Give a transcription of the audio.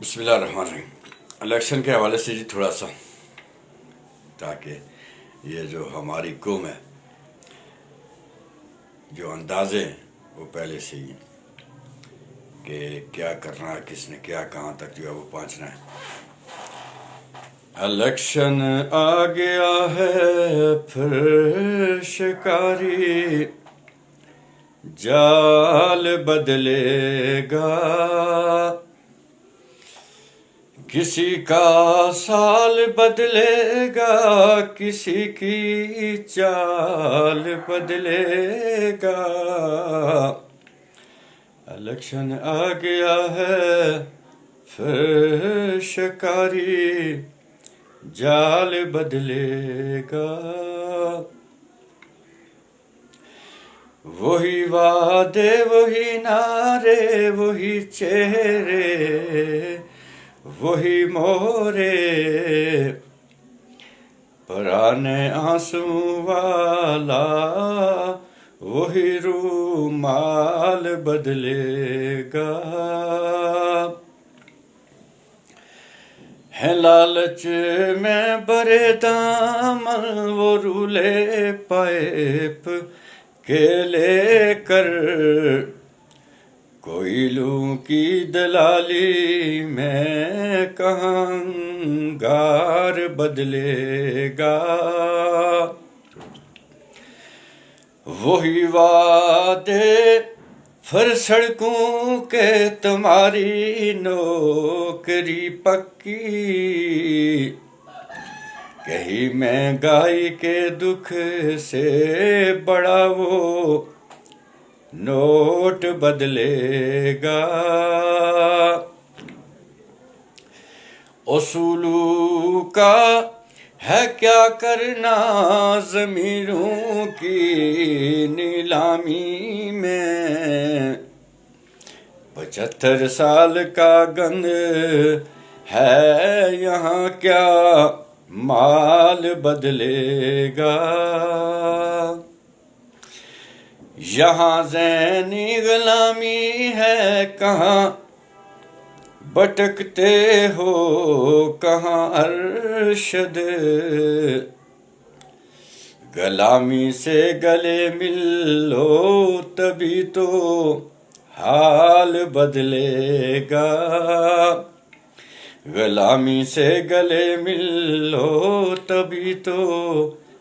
بسم اللہ الرحمن الرحیم۔ الیکشن کے حوالے سے تھوڑا سا، تاکہ یہ جو ہماری قوم ہے، جو اندازے ہیں وہ پہلے سے ہی ہیں کہ کیا کرنا ہے، کس نے کیا کہاں تک جو ہے وہ پہنچنا ہے۔ الیکشن آ گیا ہے پھر شکاری، جال بدلے گا، کسی کا سال بدلے گا، کسی کی چال بدلے گا۔ الیکشن آ گیا ہے پھر شکاری، جال بدلے گا۔ وہی وعدے، وہی نعرے، وہی چہرے، وہی مورے، پرانے آنسو والا وہی رومال بدلے گا۔ ہے لالچ میں برے دامن وہ رولے پائپ کے لے کر، کوئی لوں کی دلالی میں کہاں گار بدلے گا۔ وہی وعدے پھر سڑکوں کے، تمہاری نوکری پکی، کہیں مہنگائی کے دکھ سے بڑا وہ نوٹ بدلے گا۔ اصولوں کا ہے کیا کرنا ضمیروں کی نیلامی میں، 75 سال کا گند ہے یہاں، کیا مال بدلے گا۔ یہاں ذہنی غلامی ہے، کہاں بھٹکتے ہو، کہاں ارشد، غلامی سے گلے مل لو تبھی تو حال بدلے گا۔ غلامی سے گلے مل لو تبھی تو